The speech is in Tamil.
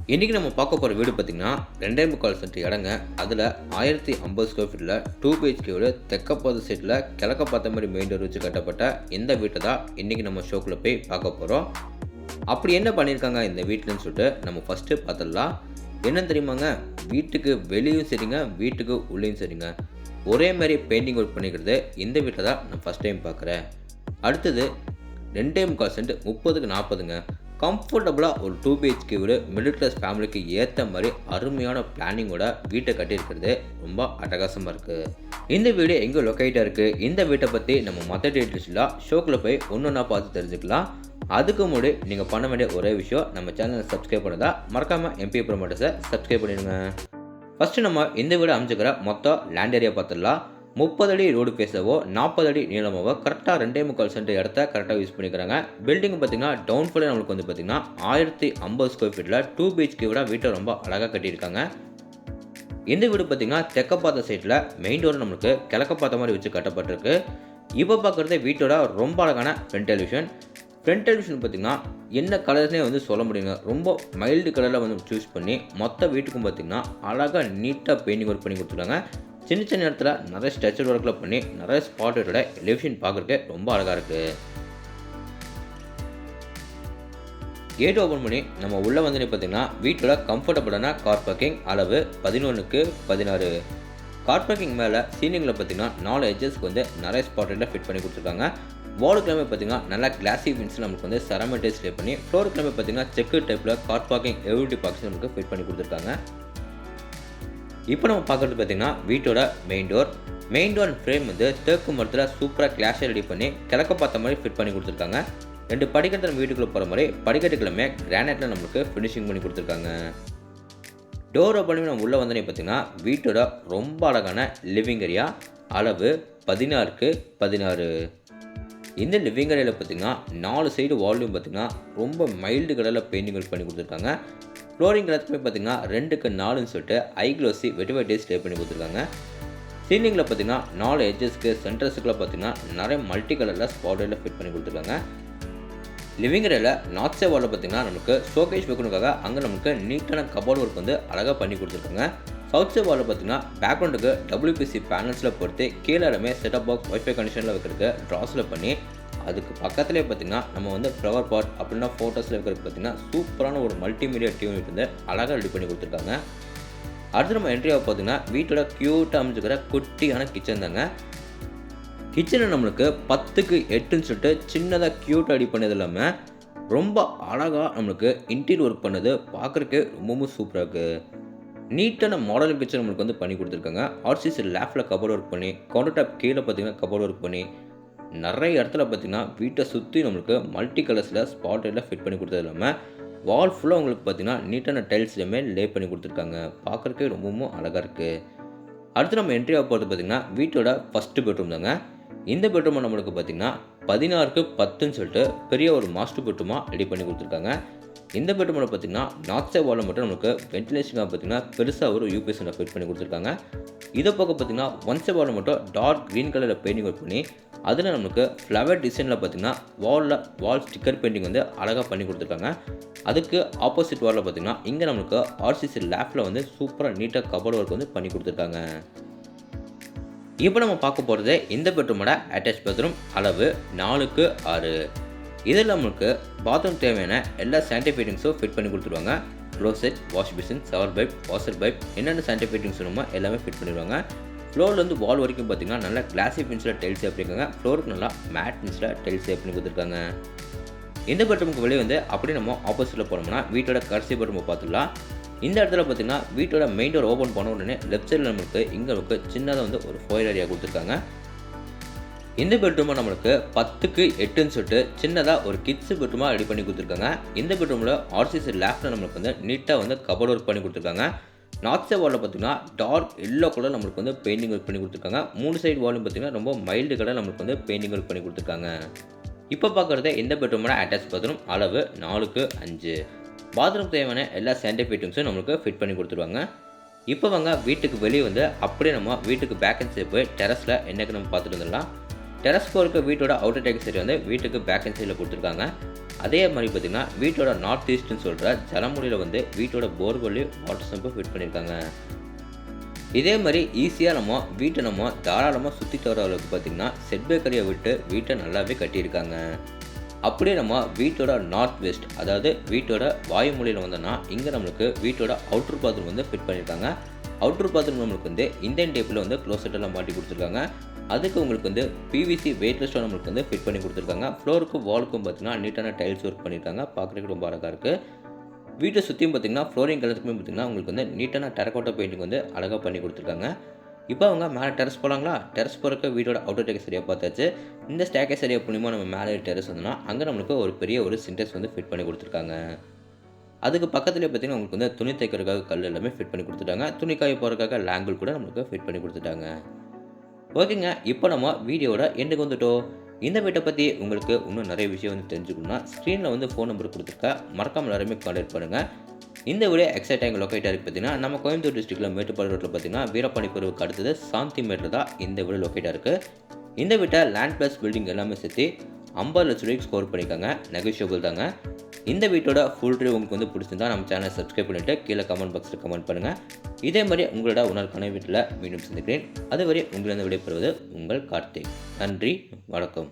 இன்றைக்கி நம்ம பார்க்க போகிற வீடு பார்த்திங்கன்னா 2.25 சென்ட் இடங்க. அதில் 1050 ஸ்கொயர் ஃபீட்டில் 2 பிஹெச்கேவோட தெற்க பார்த்த சைட்டில் கிழக்க பார்த்த மாதிரி மெயின் டோர் வச்சு கட்டப்பட்ட இந்த வீட்டை தான் இன்றைக்கி நம்ம ஷோக்குள்ளே போய் பார்க்க போகிறோம். அப்படி என்ன பண்ணியிருக்காங்க இந்த வீட்டில்னு சொல்லிட்டு நம்ம ஃபஸ்ட்டு பார்த்துடலாம். என்னன்னு தெரியுமாங்க, வீட்டுக்கு வெளியும் சரிங்க, வீட்டுக்கு உள்ளேயும் சரிங்க, ஒரே மாதிரி பெயிண்டிங் ஒர்க் பண்ணிக்கிறது இந்த வீட்டை தான் நான் ஃபஸ்ட் டைம் பார்க்குறேன். அடுத்தது 2.25 சென்ட் 30க்கு 40ங்க. கம்ஃபர்டபுளாக ஒரு 2 பிஹெச்கே வீடு மிடில் கிளாஸ் ஃபேமிலிக்கு ஏற்ற மாதிரி அருமையான பிளானிங்கோட வீட்டை கட்டியிருக்கிறது ரொம்ப அட்டகாசமாக இருக்குது. இந்த வீடு எங்கே லொக்கேட்டாக இருக்குது, இந்த வீட்டை பற்றி நம்ம மற்ற டீட்டெயில்ஸ்லாம் ஷோக்குள்ளே போய் ஒன்றா பார்த்து தெரிஞ்சுக்கலாம். அதுக்கு முன்னாடி நீங்கள் பண்ண வேண்டிய ஒரே விஷயம், நம்ம சேனலை சப்ஸ்கிரைப் பண்ணதா மறக்காமல் எம்பி ப்ரொமோட்டர்ஸை சப்ஸ்கிரைப் பண்ணிடுங்க. ஃபஸ்ட்டு நம்ம இந்த வீடு அமைச்சிக்கிற மொத்தம் லேண்ட் ஏரியா பார்த்துடலாம். 30 அடி ரோடு பேசவோ 40 அடி நீளமாவோ கரெக்டாக 2.25 சென்ட் இடத்த கரெக்டாக யூஸ் பண்ணிக்கிறாங்க. பில்டிங் பார்த்திங்கன்னா டவுன் ஃபுல்லாக நம்மளுக்கு வந்து பார்த்திங்கன்னா 1050 ஸ்கொயர் ஃபீட்டில் 2 பிஹெச்கே விட வீட்டை ரொம்ப அழகாக கட்டியிருக்காங்க. இந்த வீடு பார்த்திங்கன்னா தெற்க பார்த்த சைட்டில் மெயின் டோர் நம்மளுக்கு கிழக்க பார்த்த மாதிரி வச்சு கட்டப்பட்டிருக்கு. இப்போ பார்க்குறது வீட்டோட ரொம்ப அழகான ஃப்ரண்ட் எலிவேஷன். ஃப்ரண்ட் எலிவேஷன் பார்த்திங்கன்னா என்ன கலர்ஸ்னே வந்து சொல்ல முடியுங்க. ரொம்ப மைல்டு கலரில் வந்து சூஸ் பண்ணி மொத்த வீட்டுக்கும் பார்த்திங்கன்னா அழகாக நீட்டாக பெயிண்டிங் ஒர்க் பண்ணி கொடுத்துருக்காங்க. சின்ன சின்ன இடத்துல நிறைய ஸ்ட்ரக்சர் ஒர்க்கில் பண்ணி நிறைய ஸ்பாட்டோட எலிவேஷன் பார்க்குறதுக்கு ரொம்ப அழகாக இருக்குது. கேட் ஓப்பன் பண்ணி நம்ம உள்ளே வந்து பார்த்திங்கன்னா வீட்டோட கம்ஃபர்டபுளான கார் பார்க்கிங் அளவு 11க்கு 16. கார் பார்க்கிங் மேலே சீலிங்கில் பார்த்திங்கன்னா 4 எட்ஜஸ்க்கு வந்து நிறைய ஸ்பாட்டோட ஃபிட் பண்ணி கொடுத்துருக்காங்க. வாலுக்கிழமை பார்த்திங்கன்னா நல்லா கிளாசி ஃபின்ஸ் நமக்கு வந்து செராமிக் ஸ்லே பண்ணி, ஃப்ளோருக்கிழமை பார்த்திங்கன்னா செக்கு டைப்பில் கார் பார்க்கிங் எவ்ரிடி பாக்ஸ் நமக்கு ஃபிட் பண்ணி கொடுத்துருக்காங்க. இப்போ நம்ம பார்க்குறது பார்த்திங்கன்னா வீட்டோட மெயின் டோர் ஃப்ரேம் வந்து தேக்கு மரத்தில் சூப்பராக கிளாஷாக ரெடி பண்ணி கிழக்க பார்த்த மாதிரி ஃபிட் பண்ணி கொடுத்துருக்காங்க. 2 படிக்கட்டு நம்ம வீட்டுக்குள்ளே போகிற மாதிரி படிக்கட்டுக்கிழமை கிரானைட்டில் நம்மளுக்கு ஃபினிஷிங் பண்ணி கொடுத்துருக்காங்க. டோர் ஓப்பன் பண்ணி நம்ம உள்ளே வந்தோடனே பார்த்திங்கன்னா வீட்டோட ரொம்ப அழகான லிவிங் ஏரியா அளவு 16க்கு 16. இந்த லிவிங் ஏரியாவில் பார்த்திங்கன்னா 4 சைடு வால்யூம் பார்த்திங்கன்னா ரொம்ப மைல்டு கலரில் பெயிண்டிங் ஒர்க் பண்ணி கொடுத்துருக்காங்க. ஃப்ளோரிங் எல்லாத்துக்குமே பார்த்திங்கன்னா 2க்கு 4ன்னு சொல்லிட்டு ஐ க்ளோஸி வெட்டிவெட்டி ஸ்டே பண்ணி கொடுத்துருக்காங்க. சீலிங்கில் பார்த்திங்கன்னா 4 எட்ஜஸ்க்கு சென்டர்ஸுக்குள்ள பார்த்திங்கன்னா நிறைய மல்டி கலரில் ஸ்பாட்டில் ஃபிட் பண்ணி கொடுத்துருக்காங்க. லிவிங் ஏரியாவில் நார்த் சைட் வாலில் பார்த்திங்கன்னா நமக்கு ஷோகேஸ் வைக்கணுக்காக அங்கே நமக்கு நீட்டான கபோர்ட் ஒர்க் வந்து அழகாக பண்ணி கொடுத்துருக்காங்க. சவுத் சைட் வாலில் பார்த்திங்கன்னா பேக்ரவுண்டுக்கு WPC பேனல்ஸில் பொறுத்து கீழே இடமே செட்டப் பாக்ஸ் வைஃபை கனெக்ஷனில் வைக்கிறதுக்கு ட்ராஸில் பண்ணி, அதுக்கு பக்கத்துலேயே பார்த்திங்கன்னா நம்ம வந்து ஃப்ளவர் பாட் அப்படின்னா ஃபோட்டோஸில் இருக்கிறது பார்த்திங்கன்னா சூப்பரான ஒரு மல்டிமீடியா டிவி வந்து அழகாக ரெடி பண்ணி கொடுத்துருக்காங்க. அடுத்து நம்ம என்ட்ரியாக பார்த்திங்கன்னா வீட்டோட க்யூட்டாக அமைஞ்சுக்கிற குட்டியான கிச்சன் தாங்க. கிச்சனை நம்மளுக்கு 10க்கு 8ன்னு சொல்லிட்டு சின்னதாக க்யூட்டாக ரெடி பண்ணது இல்லாமல் ரொம்ப அழகாக நம்மளுக்கு இன்டீரியர் ஒர்க் பண்ணது பார்க்குறதுக்கு ரொம்பவும் சூப்பராக இருக்குது. நீட்டான மாடல் கிச்சன் நம்மளுக்கு வந்து பண்ணி கொடுத்துருக்காங்க. ஆர்சிசி லேஃப்டில் கபோர்ட் ஒர்க் பண்ணி, கவுண்டர் டாப் கீழே பார்த்திங்கன்னா கபோர்ட் ஒர்க் பண்ணி, நிறைய இடத்துல பார்த்திங்கன்னா வீட்டை சுற்றி நம்மளுக்கு மல்டி கலர்ஸில் ஸ்பாட்டில் ஃபிட் பண்ணி கொடுத்தது இல்லாமல் வால் ஃபுல்லாக உங்களுக்கு பார்த்திங்கன்னா நீட்டான டைல்ஸ் எல்லாமே லே பண்ணி கொடுத்துருக்காங்க. பார்க்குறதுக்கே ரொம்பவும் அழகாக இருக்குது. அடுத்து நம்ம என்ட்ரியாக போகிறது பார்த்திங்கன்னா வீட்டோட ஃபஸ்ட்டு பெட்ரூம் தாங்க. இந்த பெட்ரூமை நம்மளுக்கு பார்த்திங்கன்னா 16க்கு 10ன்னு சொல்லிட்டு பெரிய ஒரு மாஸ்டர் பெட்ரூமாக ரெடி பண்ணி கொடுத்துருக்காங்க. இந்த பெட்ரூமில் பார்த்திங்கன்னா நார்த் சைட் வாலில் மட்டும் நமக்கு வென்டிலேஷனாக பார்த்திங்கன்னா பெருசாக ஒரு யூபிஎஸ்ஸில் ஃபிட் பண்ணி கொடுத்துருக்காங்க. இதை பக்கம் பார்த்திங்கன்னா ஒன் சைட் வாலில் மட்டும் டார்க் க்ரீன் கலரில் பெயிண்டிங் ஒர்க் பண்ணி, அதில் நமக்கு ஃப்ளவர் டிசைனில் பார்த்திங்கன்னா வால் ஸ்டிக்கர் பெயிண்டிங் வந்து அழகாக பண்ணி கொடுத்துருக்காங்க. அதுக்கு ஆப்போசிட் வாலில் பார்த்திங்கன்னா இங்கே நம்மளுக்கு ஆர்சிசி லேஃப்டில் வந்து சூப்பராக நீட்டாக கபோர்ட் ஒர்க் வந்து பண்ணி கொடுத்துருக்காங்க. இப்போ நம்ம பார்க்க போகிறது இந்த பெட்ரூமோட அட்டாச் பாத்ரூம் அளவு 4க்கு 6. இதில் நம்மளுக்கு பாத்ரூம் தேவையான எல்லா சானிடரி ஃபிட்டிங்ஸும் ஃபிட் பண்ணி கொடுத்துருவாங்க. Closet, wash basin, shower pipe, washer pipe, என்னென்ன சானிடரி ஃபிட்டிங்ஸ் வேணுமோ எல்லாமே ஃபிட் பண்ணிடுவாங்க. ஃப்ளோர்லேருந்து வால் வரைக்கும் பார்த்திங்கன்னா நல்லா கிளாசி ஃபின்ஸில் டைல்ஸ் பண்ணியிருக்காங்க. ஃப்ளோருக்கு நல்லா மேட் ஃபின்ஸில் டைல்ஸ் பண்ணி கொடுத்துருக்காங்க. இந்த பெட்ரூமுக்கு வெளியே வந்து அப்படியே நம்ம ஆப்போசிட்டில் போனோம்னா வீட்டோட கடைசி பெட்ரூமை பார்த்துடலாம். இந்த இடத்துல பார்த்திங்கன்னா வீட்டோட மெயின் டோர் ஓப்பன் பண்ண உடனே லெஃப்ட் சைடில் நம்மளுக்கு இங்கே நமக்கு சின்னதாக வந்து ஒரு ஃபோயர் ஏரியா கொடுத்துருக்காங்க. இந்த பெட்ரூமை நம்மளுக்கு 10க்கு 8ன்னு சொல்லிட்டு சின்னதாக ஒரு கிட்ஸ் பெட்ரூமாக ரெடி பண்ணி கொடுத்துருக்காங்க. இந்த பெட்ரூமில் ஆர்சிசி லேஃப்டில் நம்மளுக்கு வந்து நீட்டாக வந்து கபோர்ட் ஒர்க் பண்ணி கொடுத்துருக்காங்க. நார்த் சைட் வாலில் பார்த்திங்கன்னா டார்க் எல்லோ கலர் நம்மளுக்கு வந்து பெயிண்டிங் ஒர்க் பண்ணி கொடுத்துருக்காங்க. 3 சைடு வாலும் பார்த்திங்கன்னா ரொம்ப மைல்டு கலர் நம்மளுக்கு வந்து பெயிண்டிங் ஒர்க் பண்ணி கொடுத்துருக்காங்க. இப்போ பார்க்குறது இந்த பெட்ரூமோட அட்டாச் பாத்ரூம் அளவு 4க்கு 5. பாத்ரூம் தேவையான எல்லா சானிடரி ஃபிட்டிங்ஸும் நம்மளுக்கு ஃபிட் பண்ணி கொடுத்துருவாங்க. இப்போ வாங்க வீட்டுக்கு வெளியே வந்து அப்படியே நம்ம வீட்டுக்கு பேக் அண்ட் சைடு போய் டெரஸில் என்னக்கு நம்ம பார்த்துட்டு வந்துடலாம். டெரஸ் போகிறக்கு வீட்டோட அவுட்டர் டேக் சைடு வந்து வீட்டுக்கு பேக் அண்ட் சைடில் கொடுத்துருக்காங்க. அதே மாதிரி பார்த்திங்கன்னா வீட்டோட நார்த் ஈஸ்ட்னு சொல்கிற ஜலமுடியில் வந்து வீட்டோட போர்வெல்லையும் வாட்டர் சம்பு ஃபிட் பண்ணியிருக்காங்க. இதே மாதிரி ஈஸியாக நம்ம வீட்டை நம்ம தாராளமாக சுற்றிட்டு வர அளவுக்கு பார்த்திங்கன்னா செட்பேக்கரியை விட்டு வீட்டை நல்லாவே கட்டியிருக்காங்க. அப்படியே நம்ம வீட்டோட நார்த் வெஸ்ட், அதாவது வீட்டோட வாயுமொழியில் வந்தோன்னா இங்கே நம்மளுக்கு வீட்டோட அவுட்ரு பாத்ரூம் வந்து ஃபிட் பண்ணியிருக்காங்க. அவுட்ரு பாத்ரூம் நம்மளுக்கு வந்து இந்தியன் டேப்பில் வந்து க்ளோசெட்டெல்லாம் மாட்டி கொடுத்துருக்காங்க. அதுக்கு உங்களுக்கு வந்து பிவிசி வெயிட்லெஸ்ஸாக நம்மளுக்கு வந்து ஃபிட் பண்ணி கொடுத்துருக்காங்க. ஃப்ளோருக்கும் வாலுக்கும் பார்த்திங்கன்னா நீட்டான டைல்ஸ் ஒர்க் பண்ணியிருக்காங்க. பார்க்குறதுக்கு ரொம்ப அழகாக இருக்குது. வீட்டை சுற்றியும் பார்த்திங்கன்னா ஃப்ளோரிங் எல்லாத்துக்குமே பார்த்திங்கன்னா உங்களுக்கு வந்து நீட்டான டெரகோட்டா பெயிண்டிங் வந்து அழகாக பண்ணி கொடுத்துருக்காங்க. இப்போ அவங்க மேலே டெரஸ் போகலாங்களா? டெரஸ் போகிறக்கு வீட்டோட அவுட்டர் டேக்கஸ் ஏரியா பார்த்தாச்சு. இந்த ஸ்டேக்கஸ் ஏரியா மூலிமா நம்ம மேலே டெரஸ் வந்தோம்னா அங்கே நம்மளுக்கு ஒரு பெரிய ஒரு சின்டெக்ஸ் வந்து ஃபிட் பண்ணி கொடுத்துருக்காங்க. அதுக்கு பக்கத்துலேயே பார்த்திங்கன்னா உங்களுக்கு வந்து துணி தைக்கிறதுக்காக கல் எல்லாமே ஃபிட் பண்ணி கொடுத்துட்டாங்க. துணி காய போகிறதுக்காக லேங்கிள் கூட நம்மளுக்கு ஃபிட் பண்ணி கொடுத்துட்டாங்க. ஓகேங்க, இப்போ நம்ம வீடியோட எண்டுக்கு வந்துட்டோம். இந்த வீட்டை பற்றி உங்களுக்கு இன்னும் நிறைய விஷயம் வந்து தெரிஞ்சுக்கணும்னா ஸ்க்ரீனில் வந்து ஃபோன் நம்பர் கொடுத்துருக்கா, மறக்காமல் எல்லாருமே கான்டாக்ட் பண்ணுங்கள். இந்த வீடியோ எக்ஸாக்ட் டைம் லொக்கேட்டாக இருக்குது பார்த்தீங்கன்னா நம்ம கோயம்புத்தூர் டிஸ்ட்ரிக்ட்டில் மேட்டுப்பாளையம் ரோட்டில் பார்த்தீங்கன்னா வீரப்பாணி பிரிவுக்கு அடுத்தது சாந்தி மேட்டில் தான் இந்த வீடியோ லொக்கேட்டாக இருக்குது. இந்த வீட்டை லேண்ட் ப்ளஸ் பில்டிங் எல்லாமே சேர்த்து 50 லட்சம் ரூபாய்க்கு ஸ்கோர் பண்ணியிருக்காங்க. நெகோஷியபிள் தாங்க. இந்த வீட்டோட ஃபுல் ரிவ்யூ உங்களுக்கு வந்து பிடிச்சிருந்தா நம்ம சேனலை சப்ஸ்கிரைப் பண்ணிவிட்டு கீழே கமெண்ட் பாக்ஸில் கமெண்ட் பண்ணுங்கள். இதே மாதிரி உங்களோட உணர்வுக்கான வீட்டில் மீண்டும் சந்திக்கிறேன். அதுவரை உங்களிடம் விடைபெறுவது உங்கள் கார்த்திக். நன்றி, வணக்கம்.